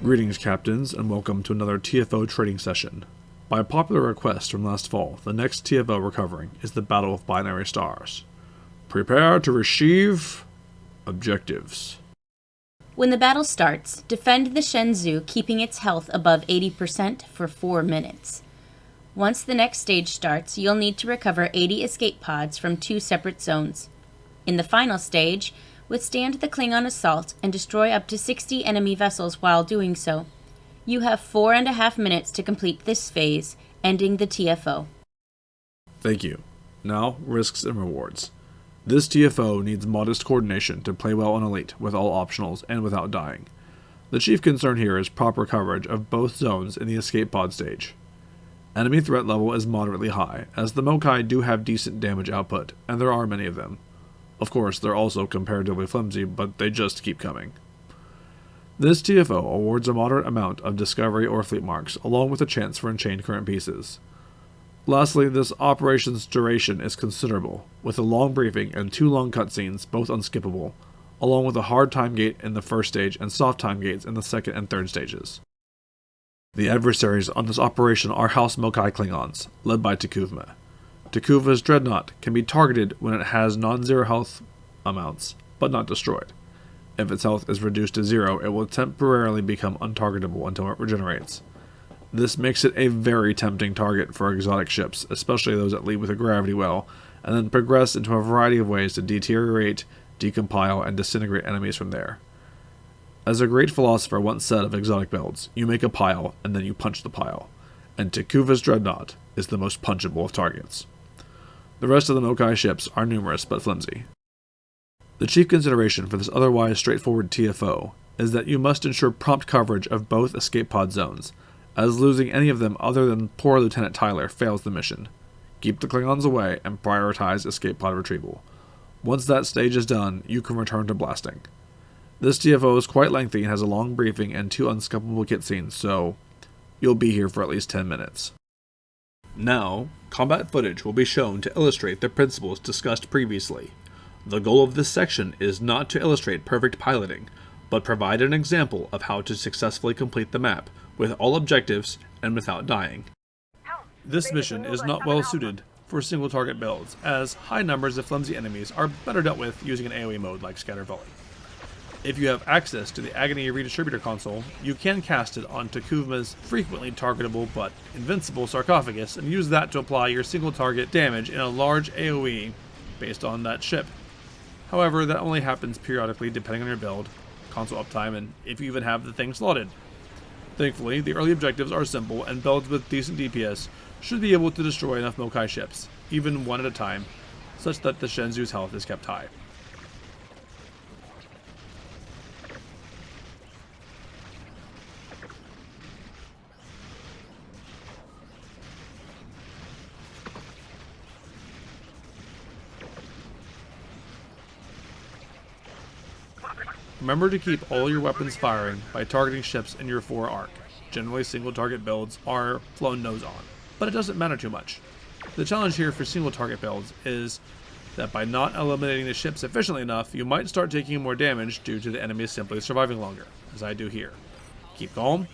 Greetings, Captains, and welcome to another TFO trading session. By popular request from last fall, the next TFO we're covering is the Battle of Binary Stars. Prepare to receive objectives. When the battle starts, defend the Shenzhou, keeping its health above 80% for 4 minutes. Once the next stage starts, you'll need to recover 80 escape pods from 2 separate zones. In the final stage, withstand the Klingon assault and destroy up to 60 enemy vessels while doing so. You have 4.5 minutes to complete this phase, ending the TFO. Thank you. Now, risks and rewards. This TFO needs modest coordination to play well on Elite with all optionals and without dying. The chief concern here is proper coverage of both zones in the escape pod stage. Enemy threat level is moderately high, as the Mokai do have decent damage output, and there are many of them. Of course, they're also comparatively flimsy, but they just keep coming. This TFO awards a moderate amount of discovery or fleet marks, along with a chance for enchained current pieces. Lastly, this operation's duration is considerable, with a long briefing and 2 long cutscenes, both unskippable, along with a hard time gate in the first stage and soft time gates in the second and third stages. The adversaries on this operation are House Mokai Klingons, led by Takuvma. Takuva's Dreadnought can be targeted when it has non-zero health amounts, but not destroyed. If its health is reduced to 0, it will temporarily become untargetable until it regenerates. This makes it a very tempting target for exotic ships, especially those that lead with a gravity well, and then progress into a variety of ways to deteriorate, decompile, and disintegrate enemies from there. As a great philosopher once said of exotic builds, you make a pile, and then you punch the pile, and Takuva's Dreadnought is the most punchable of targets. The rest of the Mokai ships are numerous but flimsy. The chief consideration for this otherwise straightforward TFO is that you must ensure prompt coverage of both escape pod zones, as losing any of them other than poor Lieutenant Tyler fails the mission. Keep the Klingons away and prioritize escape pod retrieval. Once that stage is done, you can return to blasting. This TFO is quite lengthy and has a long briefing and 2 unskippable cutscenes, so you'll be here for at least 10 minutes. Now, combat footage will be shown to illustrate the principles discussed previously. The goal of this section is not to illustrate perfect piloting, but provide an example of how to successfully complete the map with all objectives and without dying. This mission is not well suited for single target builds, as high numbers of flimsy enemies are better dealt with using an AoE mode like Scatter Volley. If you have access to the Agony Redistributor console, you can cast it on Takuvma's frequently targetable but invincible sarcophagus and use that to apply your single target damage in a large AoE based on that ship. However, that only happens periodically depending on your build, console uptime, and if you even have the thing slotted. Thankfully, the early objectives are simple, and builds with decent DPS should be able to destroy enough Mokai ships, even one at a time, such that the Shenzhou's health is kept high. Remember to keep all your weapons firing by targeting ships in your 4 arc. Generally, single target builds are flown nose on, but it doesn't matter too much. The challenge here for single target builds is that by not eliminating the ships efficiently enough, you might start taking more damage due to the enemies simply surviving longer, as I do here. Keep calm,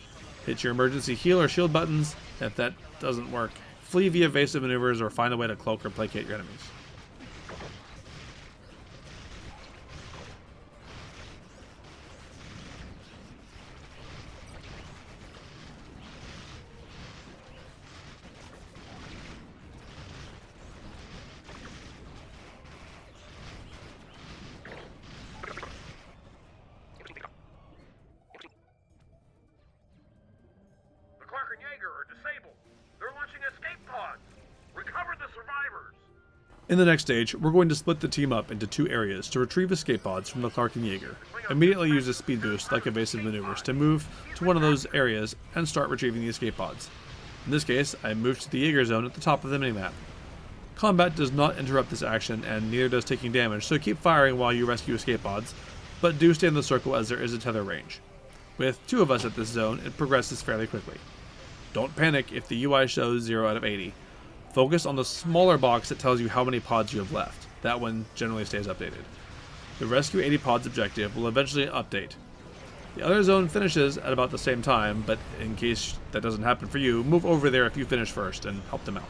hit your emergency heal or shield buttons. If that doesn't work, flee via evasive maneuvers or find a way to cloak or placate your enemies. In the next stage, we're going to split the team up into 2 areas to retrieve escape pods from the Clark and Jaeger. Immediately use a speed boost like evasive maneuvers to move to one of those areas and start retrieving the escape pods. In this case, I moved to the Jaeger zone at the top of the minimap. Combat does not interrupt this action, and neither does taking damage, so keep firing while you rescue escape pods, but do stay in the circle as there is a tether range. With 2 of us at this zone, it progresses fairly quickly. Don't panic if the UI shows 0 out of 80. Focus on the smaller box that tells you how many pods you have left. That one generally stays updated. The Rescue 80 Pods objective will eventually update. The other zone finishes at about the same time, but in case that doesn't happen for you, move over there if you finish first and help them out.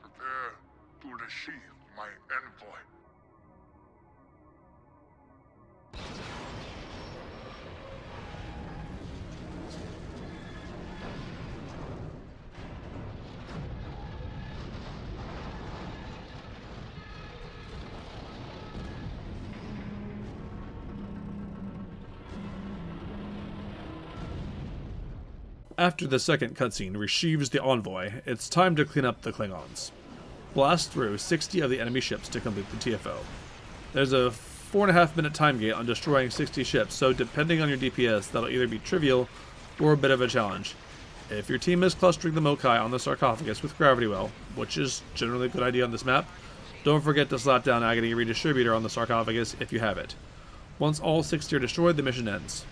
Prepare to receive my envoy. After the second cutscene receives the envoy, it's time to clean up the Klingons. Blast through 60 of the enemy ships to complete the TFO. There's a 4.5 minute time gate on destroying 60 ships, so depending on your DPS, that'll either be trivial or a bit of a challenge. If your team is clustering the Mokai on the sarcophagus with Gravity Well, which is generally a good idea on this map, don't forget to slap down Agony Redistributor on the sarcophagus if you have it. Once all 60 are destroyed, the mission ends.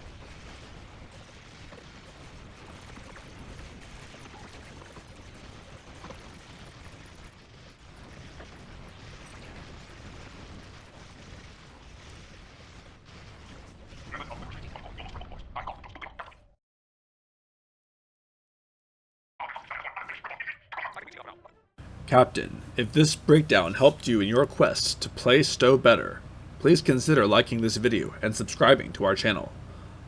Captain, if this breakdown helped you in your quest to play Stowe better, please consider liking this video and subscribing to our channel.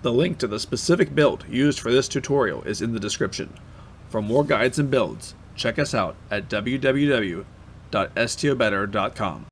The link to the specific build used for this tutorial is in the description. For more guides and builds, check us out at www.stobetter.com.